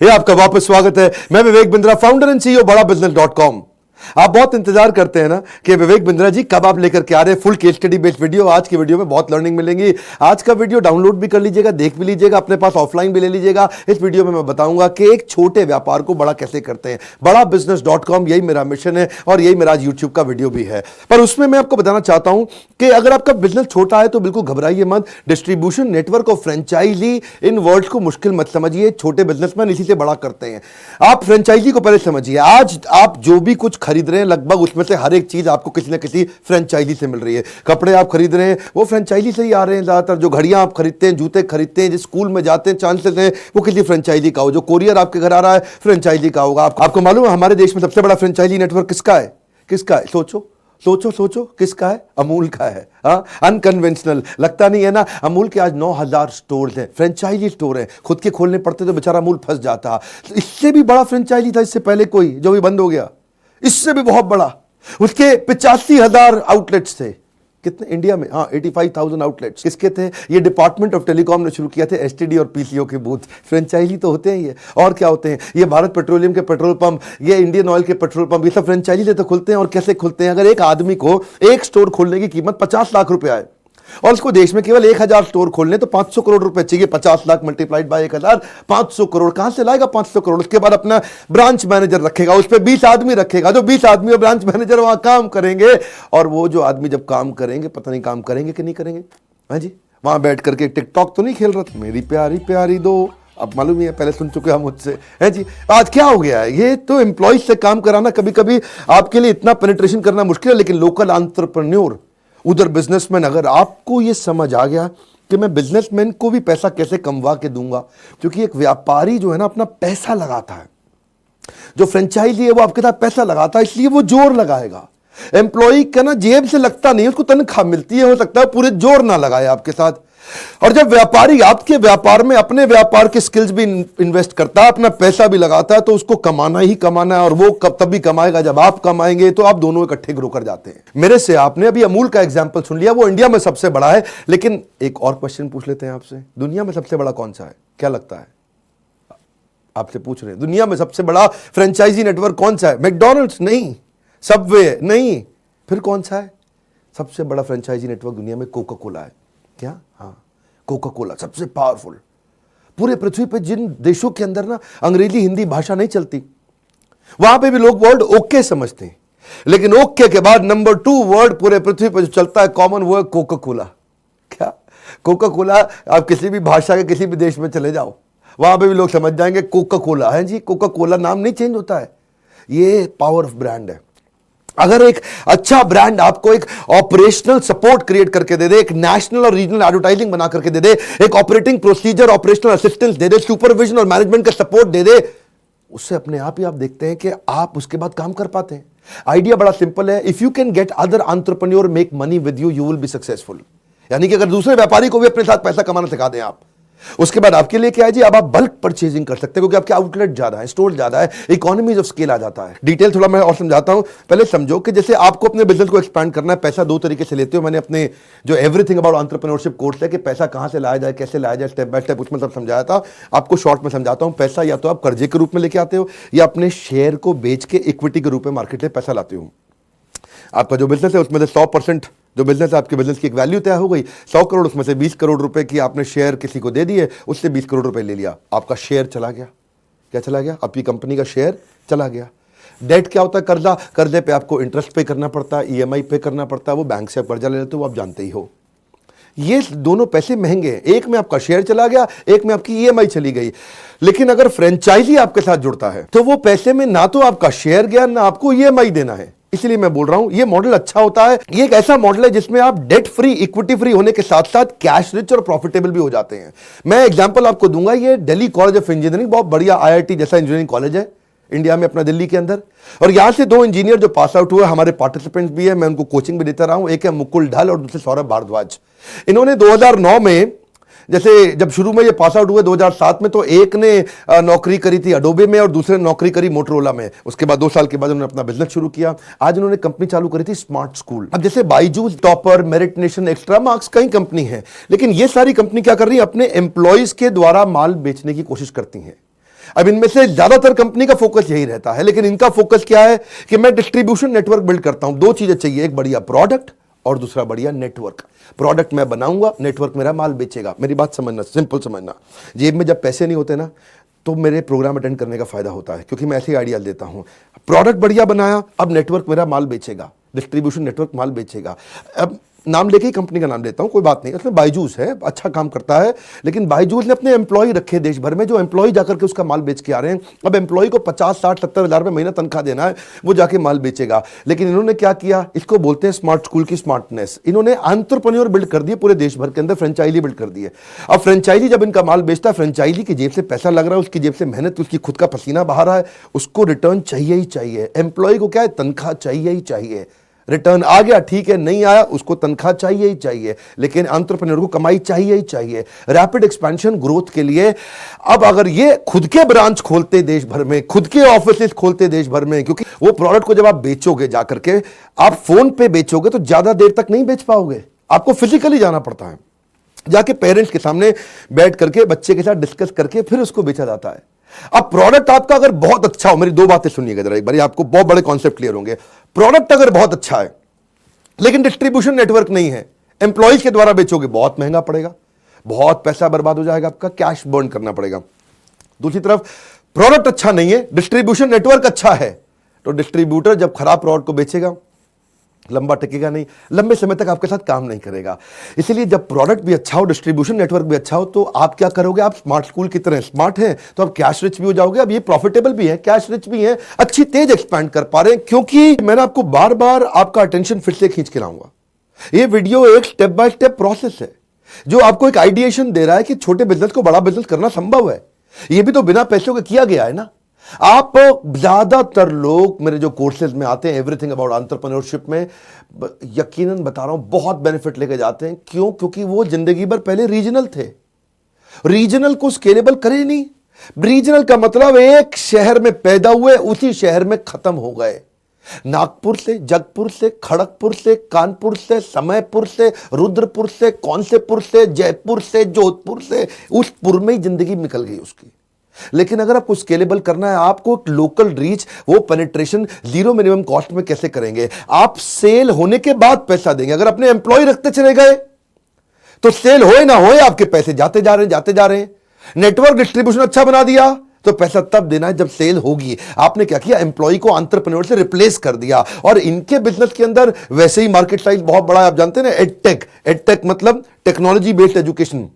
ये आपका वापस स्वागत है। मैं Vivek Bindra, founder and CEO बड़ा बिजनेस.com। आप बहुत इंतजार करते हैं ना कि विवेक बिंद्रा जी कब आप लेकर के आ रहे हैं full case study based video. आज की वीडियो में बहुत लर्निंग मिलेंगी। आज का वीडियो डाउनलोड भी कर लीजिएगा, देख भी लीजिएगा, अपने पास ऑफलाइन भी ले लीजिएगा। इस वीडियो में मैं बताऊंगा कि एक छोटे व्यापार को बड़ा कैसे करते हैं। बड़ा बिजनेस.com, यही मेरा मिशन है और यही मेरा आज यूट्यूब का वीडियो भी है। पर उसमें मैं आपको बताना चाहता हूं कि अगर आपका बिजनेस छोटा है तो बिल्कुल घबराइए मत। डिस्ट्रीब्यूशन नेटवर्क और फ्रेंचाइजी, इन वर्ड्स को मुश्किल मत समझिए। छोटे बिजनेसमैन इसी से बड़ा करते हैं। आप फ्रेंचाइजी को पहले समझिए। आज आप जो भी कुछ खरीद रहे हैं लगभग उसमें से हर एक चीज आपको किसी ना किसी फ्रेंचाइजी से मिल रही है। कपड़े आप खरीद रहे हैं वो फ्रेंचाइजी से ही आ रहे हैं ज्यादातर। जो घड़ियां आप खरीदते हैं, जूते खरीदते हैं, जिस स्कूल में जाते हैं, चांसेस हैं वो किसी फ्रेंचाइजी का हो। जो कोरियर आपके घर आ रहा है फ्रेंचाइजी का होगा। आपको मालूम है हमारे देश में सबसे बड़ा फ्रेंचाइजी नेटवर्क किसका है? किसका है? सोचो सोचो सोचो, किसका है? अमूल का है। हाँ, अनकन्वेंशनल लगता नहीं है ना। अमूल के आज 9,000 स्टोर्स हैं, फ्रेंचाइजी स्टोर हैं। खुद के खोलने पड़ते तो बेचारा अमूल फंस जाता। इससे भी बड़ा फ्रेंचाइजी था इससे पहले कोई, जो भी बंद हो गया। इससे भी बहुत बड़ा, उसके 85,000 आउटलेट्स थे। कितने इंडिया में? हाँ, 85,000 आउटलेट्स। किसके थे? ये डिपार्टमेंट ऑफ टेलीकॉम ने शुरू किया थे। एसटीडी और पीसीओ के बूथ फ्रेंचाइजी तो होते हैं ये। और क्या होते हैं? ये भारत पेट्रोलियम के पेट्रोल पंप, ये इंडियन ऑयल के पेट्रोल पंप, ये सब फ्रेंचाइजी से तो खुलते हैं। और कैसे खुलते हैं? अगर एक आदमी को एक स्टोर खोलने की कीमत 50 लाख रुपए आए और उसको देश में केवल 1,000 स्टोर खोलने तो 500 करोड़ रुपए चाहिए। 50 लाख मल्टीप्लाइड बाय 1,000, 500 करोड़। कहां से लाएगा 500 करोड़? उसके बाद अपना ब्रांच मैनेजर रखेगा, उस पर 20 आदमी रखेगा। जो 20 आदमी और ब्रांच मैनेजर वहां काम करेंगे। और वो जो आदमी जब काम करेंगे, पता नहीं काम करेंगे कि नहीं करेंगे। हाँ जी, वहां बैठ करके टिकटॉक तो नहीं खेल रहा था, मेरी प्यारी प्यारी दो। अब मालूम ही है, पहले सुन चुके हम मुझसे। है जी, आज क्या हो गया है? ये तो एम्प्लॉय से काम कराना कभी कभी आपके लिए इतना पेनिट्रेशन करना मुश्किल है। लेकिन लोकल एंटरप्रेन्योर, उधर बिजनेसमैन, अगर आपको ये समझ आ गया कि मैं बिजनेसमैन को भी पैसा कैसे कमवा के दूंगा, क्योंकि एक व्यापारी जो है ना अपना पैसा लगाता है। जो फ्रेंचाइजी है वो आपके साथ पैसा लगाता है, इसलिए वो जोर लगाएगा। एम्प्लॉय का ना जेब से लगता नहीं, उसको तनख्वाह मिलती है, हो सकता है पूरे जोर ना लगाए आपके साथ। और जब व्यापारी आपके व्यापार में अपने व्यापार के स्किल्स भी इन्वेस्ट करता है, अपना पैसा भी लगाता है, तो उसको कमाना ही कमाना है। और वो तभी कमाएगा जब आप कमाएंगे। तो आप दोनों इकट्ठे ग्रो कर जाते हैं। मेरे से आपने अभी अमूल का एग्जांपल सुन लिया, वो इंडिया में सबसे बड़ा है। लेकिन एक और क्वेश्चन पूछ लेते हैं आपसे, दुनिया में सबसे बड़ा कौन सा है? क्या लगता है? आपसे पूछ रहे हैं, दुनिया में सबसे बड़ा फ्रेंचाइजी नेटवर्क कौन सा है? मैकडॉनल्ड्स नहीं, सबवे नहीं, फिर कौन सा है? सबसे बड़ा फ्रेंचाइजी नेटवर्क दुनिया में कोका कोला है। क्या? हाँ, कोका कोला सबसे पावरफुल। पूरे पृथ्वी पे जिन देशों के अंदर ना अंग्रेजी हिंदी भाषा नहीं चलती, वहां पे भी लोग वर्ड ओके समझते हैं। लेकिन ओके के बाद नंबर 2 वर्ड पूरे पृथ्वी पे जो चलता है कॉमन, वो है कोका कोला। क्या? Coca Cola. आप किसी भी भाषा के किसी भी देश में चले जाओ, वहां पे भी लोग समझ जाएंगे कोका कोला है जी। कोका कोला नाम नहीं चेंज होता है, ये पावर ऑफ ब्रांड है। अगर एक अच्छा ब्रांड आपको एक ऑपरेशनल सपोर्ट क्रिएट करके दे दे, एक नेशनल और रीजनल एडवर्टाइजिंग बना करके दे दे, एक ऑपरेटिंग प्रोसीजर, ऑपरेशनल असिस्टेंस दे दे, सुपरविजन और मैनेजमेंट का सपोर्ट दे दे, उससे अपने आप ही आप देखते हैं कि आप उसके बाद काम कर पाते हैं। आइडिया बड़ा सिंपल है। If you can get other entrepreneur make money with you, you will be successful. यानी कि अगर दूसरे व्यापारी को भी अपने साथ पैसा कमाना सिखा दें आप, उसके बाद आपके लिए क्या है जी? अब आप बल्क परचेजिंग कर सकते हैं, क्योंकि आपके आउटलेट ज्यादा है, स्टोर ज्यादा है, इकोनॉमीज ऑफ स्केल आ जाता है। डिटेल थोड़ा मैं और समझाता हूं। पहले समझो कि जैसे आपको अपने बिजनेस को एक्सपैंड करना है, पैसा 2 तरीके से लेते हो। मैंने अपने जो एवरीथिंग अबाउट एंटरप्रेन्योरशिप कोर्स है कि पैसा कहां से लाया जाए, कैसे लाया जाए, स्टेप बाय स्टेप, उसमें सब समझाया था। आपको शॉर्ट में समझाता हूं। पैसा या तो आप कर्जे के रूप में लेके आते हो, या अपने शेयर को बेच के इक्विटी के रूप में मार्केट में पैसा लाते हो। आपका जो बिजनेस है उसमें से 100% जो बिजनेस है, आपके बिजनेस की एक वैल्यू तय हो गई 100 करोड़, उसमें से 20 करोड़ रुपए की आपने शेयर किसी को दे दिए, उससे 20 करोड़ रुपए ले लिया, आपका शेयर चला गया। क्या चला गया? आपकी कंपनी का शेयर चला गया। डेट क्या होता है? कर्जा। कर्जे पे आपको इंटरेस्ट पे करना पड़ता है, ईएमआई पे करना पड़ता है। वो बैंक से आप कर्जा ले लेते हो, आप जानते ही हो। ये दोनों पैसे महंगे हैं। एक में आपका शेयर चला गया, एक में आपकी ईएमआई चली गई। लेकिन अगर फ्रेंचाइजी आपके साथ जुड़ता है तो वो पैसे में ना तो आपका शेयर गया, ना आपको ईएमआई देना है। इसलिए मैं बोल रहा हूं ये मॉडल अच्छा होता है। ये एक ऐसा मॉडल है जिसमें आप डेट फ्री, इक्विटी फ्री होने के साथ साथ कैश रिच और प्रॉफिटेबल भी हो जाते हैं। मैं एग्जांपल आपको दूंगा। ये दिल्ली कॉलेज ऑफ इंजीनियरिंग, बहुत बढ़िया आईआईटी जैसा इंजीनियरिंग कॉलेज है इंडिया में, अपना दिल्ली के अंदर। और यहां से 2 इंजीनियर जो पास आउट हुए, हमारे पार्टिसिपेंट्स भी है, मैं उनको कोचिंग भी देता रहा हूं। एक है मुकुल ढाल और दूसरे सौरभ भारद्वाज। इन्होंने 2009 में, जैसे जब शुरू में ये पास आउट हुए 2007 में, तो एक ने नौकरी करी थी अडोबे में और दूसरे ने नौकरी करी मोटरोला में। उसके बाद 2 साल के बाद उन्होंने अपना बिजनेस शुरू किया। आज उन्होंने कंपनी चालू करी थी स्मार्ट स्कूल। अब जैसे Byju's, topper, merit nation, extra marks, कई कंपनी है, लेकिन ये सारी कंपनी क्या कर रही है? अपने एम्प्लॉयज के द्वारा माल बेचने की कोशिश करती हैं। अब इनमें से ज्यादातर कंपनी का फोकस यही रहता है, लेकिन इनका फोकस क्या है कि मैं डिस्ट्रीब्यूशन नेटवर्क बिल्ड करता हूं। दो चीजें चाहिए, एक बढ़िया प्रोडक्ट और दूसरा बढ़िया नेटवर्क। प्रोडक्ट मैं बनाऊंगा, नेटवर्क मेरा माल बेचेगा। मेरी बात समझना, सिंपल समझना। जेब में जब पैसे नहीं होते ना, तो मेरे प्रोग्राम अटेंड करने का फायदा होता है, क्योंकि मैं ऐसे ही आइडिया देता हूं। प्रोडक्ट बढ़िया बनाया, अब नेटवर्क मेरा माल बेचेगा, डिस्ट्रीब्यूशन नेटवर्क माल बेचेगा। अब नाम लेके ही कंपनी का नाम लेता हूं, कोई बात नहीं। उसमें बायजूस है, अच्छा काम करता है, लेकिन बायजूस ने अपने एम्प्लॉय रखे देश भर में, जो एम्प्लॉय जाकर के उसका माल बेच के आ रहे हैं। अब एम्प्लॉय को 50, 60, 70 हज़ार में महीना तनख्वाह देना है, वो जाके माल बेचेगा। लेकिन इन्होंने क्या किया, इसको बोलते हैं स्मार्ट स्कूल की स्मार्टनेस। इन्होंने एंटरप्रेन्योर बिल्ड कर दिए पूरे देश भर के अंदर, फ्रेंचाइजी बिल्ड कर दिए। अब फ्रेंचाइजी जब इनका माल बेचता है, फ्रेंचाइजी की जेब से पैसा लग रहा है, उसकी जेब से मेहनत, उसकी खुद का पसीना बहा रहा है, उसको रिटर्न चाहिए ही चाहिए। एम्प्लॉय को क्या है, तनख्वाह चाहिए ही चाहिए। रिटर्न आ गया ठीक है, नहीं आया उसको तनख्वाह चाहिए ही चाहिए, लेकिन एंटरप्रेन्योर को कमाई चाहिए ही चाहिए। रैपिड एक्सपेंशन ग्रोथ के लिए अब अगर ये खुद के ब्रांच खोलते देश भर में, खुद के ऑफिसेस खोलते देश भर में, क्योंकि वो प्रोडक्ट को जब आप बेचोगे जाकर के, आप फोन पे बेचोगे तो ज्यादा देर तक नहीं बेच पाओगे, आपको फिजिकली जाना पड़ता है। जाके पेरेंट्स के सामने बैठ करके बच्चे के साथ डिस्कस करके फिर उसको बेचा जाता है। अब प्रोडक्ट आपका अगर बहुत अच्छा हो, मेरी दो बातें सुनिएगा जरा एक बार, आपको बहुत बड़े कॉन्सेप्ट क्लियर होंगे। प्रोडक्ट अगर बहुत अच्छा है लेकिन डिस्ट्रीब्यूशन नेटवर्क नहीं है, एम्प्लॉइज के द्वारा बेचोगे, बहुत महंगा पड़ेगा, बहुत पैसा बर्बाद हो जाएगा, आपका कैश बर्न करना पड़ेगा। दूसरी तरफ प्रोडक्ट अच्छा नहीं है, डिस्ट्रीब्यूशन नेटवर्क अच्छा है, तो डिस्ट्रीब्यूटर जब खराब प्रोडक्ट को बेचेगा, लंबा टिकेगा नहीं, लंबे समय तक आपके साथ काम नहीं करेगा। इसलिए जब प्रोडक्ट भी अच्छा हो, डिस्ट्रीब्यूशन नेटवर्क भी अच्छा हो, तो आप क्या करोगे, आप स्मार्ट स्कूल की तरह स्मार्ट हैं, तो आप कैश रिच भी हो जाओगे। अब ये प्रॉफिटेबल भी है, कैश रिच भी है, अच्छी तेज एक्सपैंड कर पा रहे हैं, क्योंकि मैंने आपको बार बार आपका अटेंशन फिर से खींच के लाऊंगा। ये वीडियो एक स्टेप बाय स्टेप प्रोसेस है, जो आपको एक आइडिएशन दे रहा है कि छोटे बिजनेस को बड़ा बिजनेस करना संभव है। ये भी तो बिना पैसों के किया गया है ना। आप ज्यादातर लोग मेरे जो कोर्सेज में आते हैं, एवरीथिंग अबाउट एंटरप्रेन्योरशिप में, यकीनन बता रहा हूं, बहुत बेनिफिट लेके जाते हैं। क्यों? क्योंकि वो जिंदगी भर पहले रीजनल थे, रीजनल को स्केलेबल करे नहीं। रीजनल का मतलब एक शहर में पैदा हुए, उसी शहर में खत्म हो गए। नागपुर से, जगपुर से, खड़गपुर से, कानपुर से, समयपुर से, रुद्रपुर से, कौनसेपुर से, जयपुर से, जोधपुर से, उस पुर में ही जिंदगी निकल गई उसकी। लेकिन अगर आपको स्केलेबल करना है, आपको लोकल रीच, वो पेनिट्रेशन जीरो मिनिमम कॉस्ट में कैसे करेंगे? आप सेल होने के बाद पैसा देंगे। अगर अपने एम्प्लॉय रखते चले गए तो सेल होए ना होए आपके पैसे जाते जा रहे हैं। नेटवर्क डिस्ट्रीब्यूशन अच्छा बना दिया तो पैसा तब देना है जब सेल होगी। आपने क्या किया, एम्प्लॉय को एंटरप्रेन्योर से रिप्लेस कर दिया। और इनके बिजनेस के अंदर वैसे ही मार्केट साइज बहुत बड़ा है, आप जानते हैं ना। एडटेक मतलब टेक्नोलॉजी बेस्ड एजुकेशन।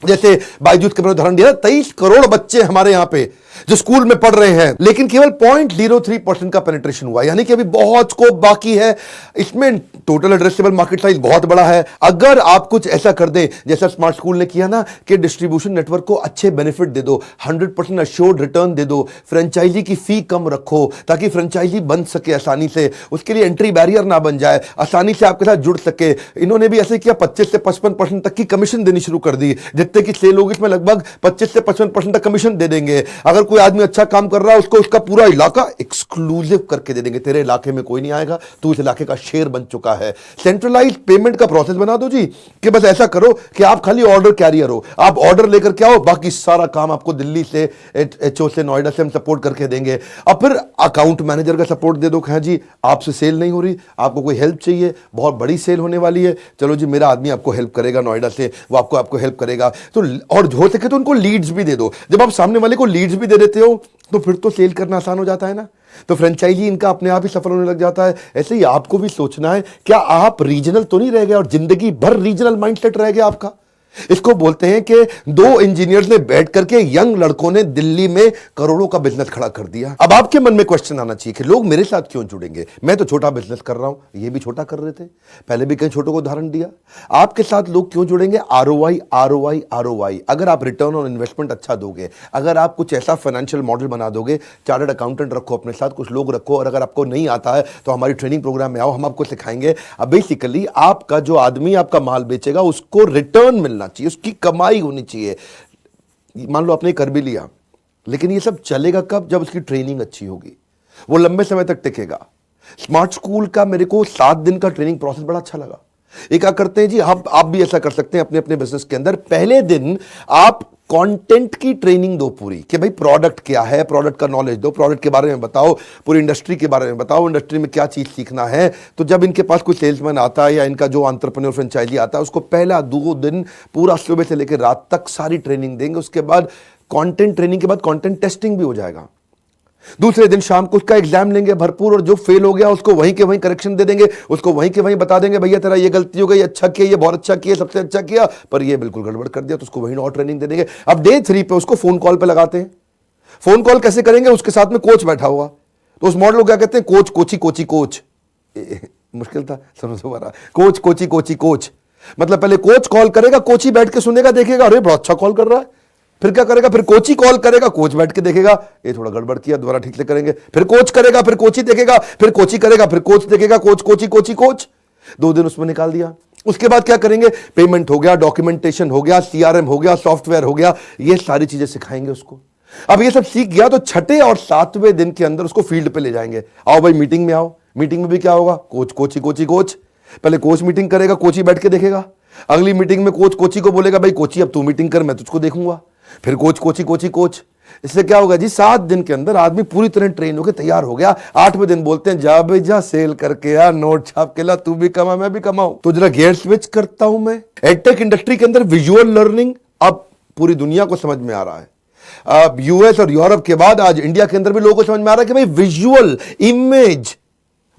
जैसे बायजूस का मैंने उदाहरण दिया, 23 करोड़ बच्चे हमारे यहां पे जो स्कूल में पढ़ रहे हैं, लेकिन केवल 0.03% का पेनिट्रेशन हुआ, यानी कि अभी बहुत स्कोप बाकी है। इसमें टोटल एड्रेसेबल मार्केट साइज बहुत बड़ा है। अगर आप कुछ ऐसा कर दें जैसा स्मार्ट स्कूल ने किया ना, कि डिस्ट्रीब्यूशन नेटवर्क को अच्छे बेनिफिट दे दो, 100% अश्योर्ड रिटर्न दे दो, फ्रेंचाइजी की फी कम रखो ताकि फ्रेंचाइजी बन सके आसानी से, उसके लिए एंट्री बैरियर ना बन जाए, आसानी से आपके साथ जुड़ सके। इन्होंने भी ऐसे किया, 25 से 55% तक की कमीशन देनी शुरू कर दी। जितने की सेल होगी इसमें लगभग 25 से 55% तक कमीशन दे देंगे। अगर कोई आदमी अच्छा काम कर रहा है, उसको उसका पूरा इलाका एक्सक्लूसिव करके दे देंगे। तेरे इलाके में कोई नहीं आएगा, तू इस इलाके का शेर बन चुका है। सेंट्रलाइज्ड पेमेंट का प्रोसेस बना दो जी, कि बस ऐसा करो कि आप खाली ऑर्डर कैरियर हो, आप ऑर्डर लेकर के आओ, बाकी सारा काम आपको दिल्ली से, एचओ से, नोएडा से हम सपोर्ट करके देंगे। अब फिर अकाउंट मैनेजर का सपोर्ट दे दो, कहा जी आपसे सेल नहीं हो रही, आपको कोई हेल्प चाहिए, बहुत बड़ी सेल होने वाली है, चलो जी मेरा आदमी आपको हेल्प करेगा नोएडा से, वो आपको हेल्प करेगा। तो और हो सके तो उनको लीड्स भी दे दो। जब आप सामने वाले को लीड्स भी दे देते हो तो फिर तो सेल करना आसान हो जाता है ना। तो फ्रेंचाइजी इनका अपने आप ही सफल होने लग जाता है। ऐसे ही आपको भी सोचना है, क्या आप रीजनल तो नहीं रह गए और जिंदगी भर रीजनल माइंडसेट रह गया आपका? इसको बोलते हैं कि दो इंजीनियर्स ने बैठ करके यंग लड़कों ने दिल्ली में करोड़ों का बिजनेस खड़ा कर दिया। अब आपके मन में क्वेश्चन आना चाहिए कि लोग मेरे साथ क्यों जुड़ेंगे, मैं तो छोटा बिजनेस कर रहा हूं, ये भी छोटा कर रहे थे, पहले भी कई छोटों को उदाहरण दिया। आपके साथ लोग क्यों जुड़ेंगे? ROI, ROI, ROI. अगर आप रिटर्न ऑन इन्वेस्टमेंट अच्छा दोगे, अगर आप कुछ ऐसा फाइनेंशियल मॉडल बना दोगे, चार्टर्ड अकाउंटेंट रखो अपने साथ, कुछ लोग रखो, और अगर आपको नहीं आता है तो हमारी ट्रेनिंग प्रोग्राम में आओ, हम आपको सिखाएंगे। अब बेसिकली आपका जो आदमी आपका माल बेचेगा उसको रिटर्न मिलना चाहिए, उसकी कमाई होनी चाहिए। मान लो आपने कर भी लिया, लेकिन ये सब चलेगा कब? जब उसकी ट्रेनिंग अच्छी होगी, वो लंबे समय तक टिकेगा। स्मार्ट स्कूल का मेरे को 7 दिन का ट्रेनिंग प्रोसेस बड़ा अच्छा लगा। ये क्या करते हैं जी, आप भी ऐसा कर सकते हैं अपने अपने बिजनेस के अंदर। पहले दिन आप कंटेंट की ट्रेनिंग दो पूरी, कि भाई प्रोडक्ट क्या है, प्रोडक्ट का नॉलेज दो, प्रोडक्ट के बारे में बताओ, पूरी इंडस्ट्री के बारे में बताओ, इंडस्ट्री में क्या चीज सीखना है। तो जब इनके पास कोई सेल्समैन आता है या इनका जो एंटरप्रेन्योर फ्रेंचाइजी आता है, उसको पहला 2 दिन पूरा सुबह से लेकर रात तक सारी ट्रेनिंग देंगे। उसके बाद कंटेंट ट्रेनिंग के बाद कंटेंट टेस्टिंग भी हो जाएगा। दूसरे दिन शाम को उसका एग्जाम लेंगे भरपूर, और जो फेल हो गया उसको वहीं के वहीं करेक्शन दे देंगे, उसको वहीं के वहीं बता देंगे भैया तेरा ये गलती हो गई, अच्छा किया, ये बहुत अच्छा किया, सबसे अच्छा किया, पर ये बिल्कुल गड़बड़ कर दिया, तो उसको वहीं और ट्रेनिंग दे देंगे। अब डे 3 पे उसको फोन कॉल पे लगाते हैं। फोन कॉल कैसे करेंगे, उसके साथ में कोच बैठा हुआ, तो उस मॉडल को क्या कहते हैं, कोच कोची कोची कोच। मुश्किल था, सुनो दोबारा, कोच कोची कोची कोच। मतलब पहले कोच कॉल करेगा, कोची बैठ के सुनेगा, देखेगा अरे बड़ा अच्छा कॉल कर रहा है, फिर क्या करेगा, फिर कोची कॉल करेगा, कोच बैठ के देखेगा ये थोड़ा गड़बड़ किया, दोबारा ठीक से करेंगे, फिर कोच करेगा, फिर कोची देखेगा, फिर कोची करेगा, फिर कोच देखेगा, कोच कोची कोची कोच। 2 दिन उसमें निकाल दिया। उसके बाद क्या करेंगे, पेमेंट हो गया, डॉक्यूमेंटेशन हो गया, सीआरएम हो गया, सॉफ्टवेयर हो गया, ये सारी चीजें सिखाएंगे उसको। अब ये सब सीख गया तो 6ठे और 7वें दिन के अंदर उसको फील्ड पे ले जाएंगे। आओ भाई मीटिंग में आओ। मीटिंग में भी क्या होगा, कोच कोची कोची कोच। पहले कोच मीटिंग करेगा, कोची बैठ के देखेगा। अगली मीटिंग में कोच कोची को बोलेगा भाई कोची अब तू मीटिंग कर, मैं तुझको देखूंगा। फिर कोच कोची कोची कोच। इससे क्या होगा जी, 7 दिन के अंदर आदमी पूरी तरह ट्रेन होकर तैयार हो गया। 8वें दिन बोलते हैं जा भाई जा, सेल करके आ, नोट छाप के ला, तू भी कमा मैं भी कमाऊं। तो जरा गियर स्विच करता हूं मैं। एडटेक इंडस्ट्री के अंदर विजुअल लर्निंग अब पूरी दुनिया को समझ में आ रहा है। अब यूएस और यूरोप के बाद आज इंडिया के अंदर भी लोगों को समझ में आ रहा है कि भाई विजुअल इमेज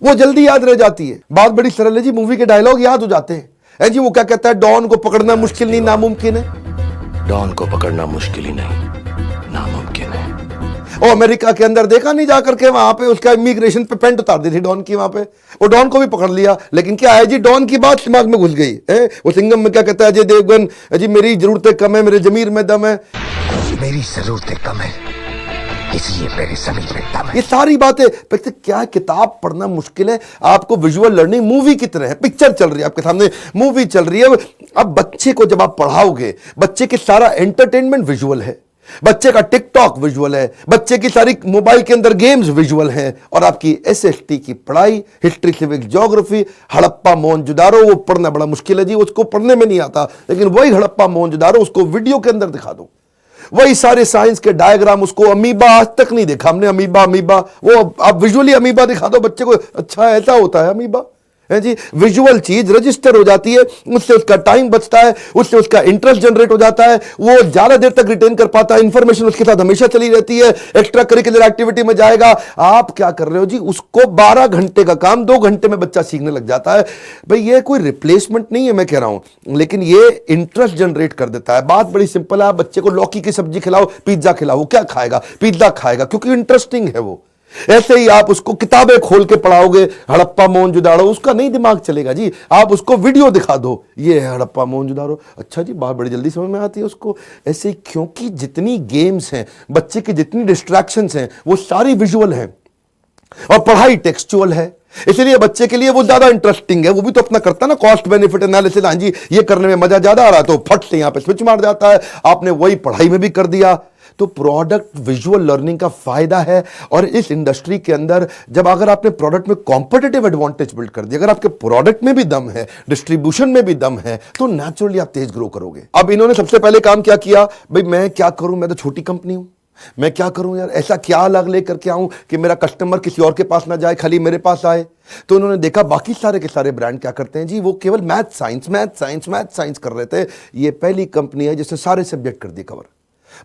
वो जल्दी याद रह जाती है। बात बड़ी सरल है जी, मूवी के डायलॉग याद हो जाते हैं। जी वो क्या कहता है, डॉन को पकड़ना मुश्किल नहीं नामुमकिन है। डॉन को पकड़ना मुश्किल ही नहीं नामुमकिन है। ओ अमेरिका के अंदर देखा नहीं, जाकर के वहां पे उसका इमिग्रेशन पे पेंट उतार दी थी डॉन की, वहां पे वो डॉन को भी पकड़ लिया। लेकिन क्या है जी, डॉन की बात दिमाग में घुस गई है। वो सिंघम में क्या कहता है अजय देवगन, जी मेरी जरूरतें कम है, मेरे जमीर में दम है, मेरी जरूरतें कम है इसलिए मेरे जमीर में दम है। ये सारी बातें क्या, किताब पढ़ना मुश्किल है, आपको विजुअल लर्निंग मूवी की तरह है। पिक्चर चल रही है आपके सामने, मूवी चल रही है। अब बच्चे को जब आप पढ़ाओगे, बच्चे के सारा एंटरटेनमेंट विजुअल है, बच्चे का टिकटॉक विजुअल है, बच्चे की सारी मोबाइल के अंदर गेम्स विजुअल हैं, और आपकी एसएसटी की पढ़ाई, history civics geography, Harappa Mohenjodaro वो पढ़ना बड़ा मुश्किल है जी, उसको पढ़ने में नहीं आता। लेकिन वही हड़प्पा मोहनजोदारो उसको वीडियो के अंदर दिखा दो, वही सारे साइंस के डायग्राम उसको, अमीबा आज तक नहीं देखा हमने, अमीबा वो आप विजुअली अमीबा दिखा दो बच्चे को, अच्छा ऐसा होता है अमीबा है जी। विजुअल चीज रजिस्टर हो जाती है, उससे उसका टाइम बचता है, उससे उसका इंटरेस्ट जनरेट हो जाता है, वो ज्यादा देर तक रिटेन कर पाता है, इंफॉर्मेशन उसके साथ हमेशा चली रहती है, एक्स्ट्रा करिकुलर एक्टिविटी में जाएगा। आप क्या कर रहे हो जी, उसको 12 घंटे का काम 2 घंटे में बच्चा सीखने लग जाता है। भाई ये कोई रिप्लेसमेंट नहीं है मैं कह रहा हूं, लेकिन ये इंटरेस्ट जनरेट कर देता है। बात बड़ी सिंपल है, आप बच्चे को लौकी की सब्जी खिलाओ, पिज्जा खिलाओ, वो क्या खाएगा, पिज्जा खाएगा, क्योंकि इंटरेस्टिंग है वो। ऐसे ही आप उसको किताबें खोल के पढ़ाओगे, हड़प्पा मोहनजोदारो, उसका नहीं दिमाग चलेगा जी। आप उसको वीडियो दिखा दो, ये है हड़प्पा मोहनजोदारो, अच्छा जी बात बड़ी जल्दी समझ में आती है उसको। ऐसे ही क्योंकि जितनी गेम्स हैं, बच्चे की जितनी डिस्ट्रैक्शंस हैं, वो सारी विजुअल हैं, और पढ़ाई टेक्सचुअल है, इसलिए बच्चे के लिए वो ज्यादा इंटरेस्टिंग है। वो भी तो अपना करता है ना कॉस्ट बेनिफिट एनालिसिस, हाँ जी ये करने में मजा ज्यादा आ रहा है, तो फट से यहां पे स्विच मार जाता है। आपने वही पढ़ाई में भी कर दिया। तो प्रोडक्ट विजुअल लर्निंग का फायदा है। और इस इंडस्ट्री के अंदर जब अगर आपने प्रोडक्ट में कॉम्पिटिटिव एडवांटेज बिल्ड कर दिया, अगर आपके प्रोडक्ट में भी दम है, डिस्ट्रीब्यूशन में भी दम है, तो नेचुरली आप तेज ग्रो करोगे। अब इन्होंने सबसे पहले काम क्या किया, भाई मैं क्या करूं, मैं तो छोटी कंपनी हूं, मैं क्या करूं यार, ऐसा क्या अलग लेकर के आऊं कि मेरा कस्टमर किसी और के पास ना जाए, खाली मेरे पास आए। तो उन्होंने देखा बाकी सारे के सारे ब्रांड क्या करते हैं जी, वो केवल मैथ साइंस कर रहे थे। ये पहली कंपनी है जिसने सारे सब्जेक्ट कर दिए कवर।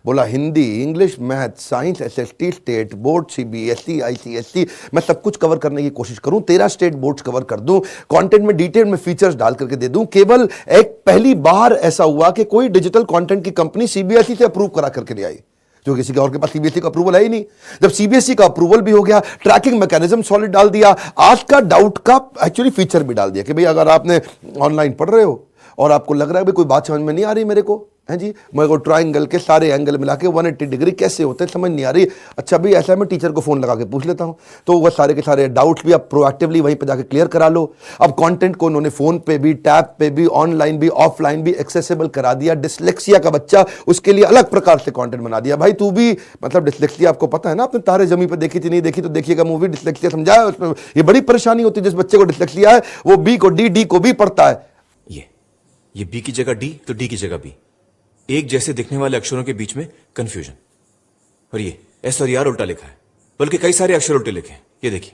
बोला Hindi, English, math, science, SST, state board, CBSE, ICSE, मैं सब कुछ कवर करने की कोशिश करूं, 13 स्टेट बोर्ड्स कवर कर दूं, कंटेंट में डिटेल में फीचर्स डाल करके दे दूं। केवल एक पहली बार ऐसा हुआ कि कोई डिजिटल कंटेंट की कंपनी सीबीएसई से अप्रूव करा करके नहीं आई, जो किसी के और के पास सीबीएसई का अप्रूवल है ही नहीं। जब सीबीएसई का अप्रूवल भी हो गया, ट्रैकिंग मैकेनिज्म सॉलिड डाल दिया, आज का डाउट का एक्चुअली फीचर भी डाल दिया कि भाई अगर आपने ऑनलाइन पढ़ रहे हो और आपको लग रहा है भाई कोई बात समझ में नहीं आ रही मेरे को, है जी, मेरे को ट्रायंगल के सारे एंगल मिला के 180 डिग्री कैसे होते हैं समझ नहीं आ रही, अच्छा भाई ऐसा है मैं टीचर को फोन लगा के पूछ लेता हूं। तो वह सारे के सारे डाउट्स भी आप प्रोएक्टिवली वहीं पे जाके क्लियर करा लो। अब कंटेंट को उन्होंने फोन पे भी, टैब पे भी, ऑनलाइन भी, ऑफलाइन भी एक्सेसिबल करा दिया। डिसलेक्सिया का बच्चा, उसके लिए अलग प्रकार से कंटेंट बना दिया। भाई तू भी, मतलब डिसलेक्सिया आपको पता है ना, आपने तारे जमीन पे देखी थी, नहीं देखी तो देखिएगा मूवी, डिसलेक्सिया समझाया उसमें। ये बड़ी परेशानी होती है जिस बच्चे को डिसलेक्सिया है, वो बी को डी, डी को भी पढ़ता है, ये बी की जगह डी तो डी की जगह बी, एक जैसे दिखने वाले अक्षरों के बीच में कंफ्यूजन। और ये एस और आर उल्टा लिखा है, बल्कि कई सारे अक्षर उल्टे लिखे हैं। ये देखिए,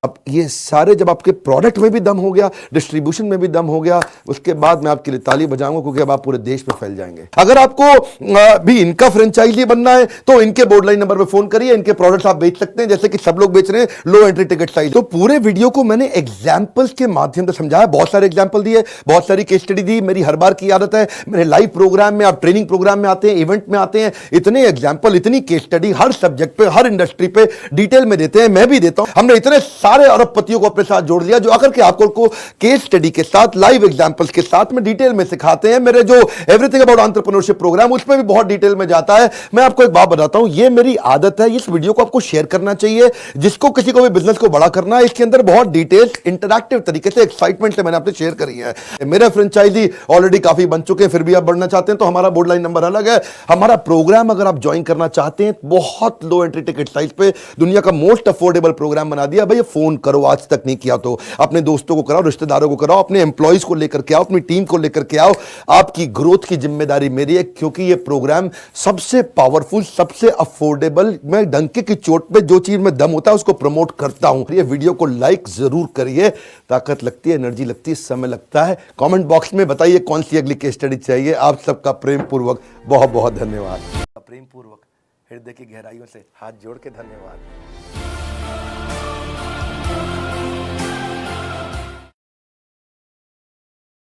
अब ये सारे जब आपके प्रोडक्ट में भी दम हो गया, डिस्ट्रीब्यूशन में भी दम हो गया, उसके बाद मैं आपके लिए ताली बजाऊंगा, क्योंकि अब आप पूरे देश में फैल जाएंगे। अगर आपको भी इनका फ्रेंचाइजी बनना है तो इनके बोर्डलाइन नंबर पे फोन करिए, इनके प्रोडक्ट्स आप बेच सकते हैं, जैसे कि सब लोग बेच रहे हैं लो एंट्री टिकट साइज। तो पूरे वीडियो को मैंने एग्जाम्पल्स के माध्यम से समझाया, बहुत सारे एग्जाम्पल दिए, बहुत सारी केस स्टडी दी। मेरी हर बार की आदत है, मेरे लाइव प्रोग्राम में, आप ट्रेनिंग प्रोग्राम में आते हैं, इवेंट में आते हैं, इतने एग्जाम्पल, इतनी केस स्टडी हर सब्जेक्ट पे, हर इंडस्ट्री पे डिटेल में देते हैं, मैं भी देता हूं। हमने इतने सारे अरबपतियों को अपने साथ जोड़ लिया जो आकर के आपको केस स्टडी के साथ, लाइव एग्जांपल्स के साथ में डिटेल में सिखाते हैं। मेरे जो एवरीथिंग अबाउट एंटरप्रेन्योरशिप प्रोग्राम, उसमें भी बहुत डिटेल में जाता है। मैं आपको एक बात बताता हूं, ये मेरी आदत है, इस वीडियो को आपको शेयर करना चाहिए। जिसको किसी को भी बिजनेस को बड़ा करना है, इसके अंदर बहुत डिटेल इंटरैक्टिव तरीके से, एक्साइटमेंट से मैंने आपसे शेयर करी है। मेरे फ्रेंचाइजी ऑलरेडी काफी बन चुके हैं, फिर भी आप बढ़ना चाहते हैं तो हमारा बोर्डलाइन नंबर अलग है। हमारा प्रोग्राम अगर आप ज्वाइन करना चाहते हैं, बहुत लो एंट्री टिकट साइज पे दुनिया का मोस्ट अफोर्डेबल प्रोग्राम बना दिया। भाई फोन करो, आज तक नहीं किया तो अपने दोस्तों को कराओ, रिश्तेदारों को कराओ, अपने एम्प्लॉइज को लेकर के आओ, अपनी टीम को लेकर के आओ। आपकी ग्रोथ की जिम्मेदारी मेरी है, क्योंकि यह प्रोग्राम सबसे पावरफुल, सबसे अफोर्डेबल, मैं डंके की चोट पे जो चीज में दम होता है उसको प्रमोट करता हूं। ये वीडियो को लाइक जरूर करिए, ताकत लगती है, एनर्जी लगती है, समय लगता है। कमेंट बॉक्स में बताइए कौन सी अगली केस स्टडी चाहिए। आप सबका प्रेम पूर्वक बहुत बहुत धन्यवाद। प्रेम पूर्वक हृदय की गहराइयों से हाथ जोड़ के धन्यवाद।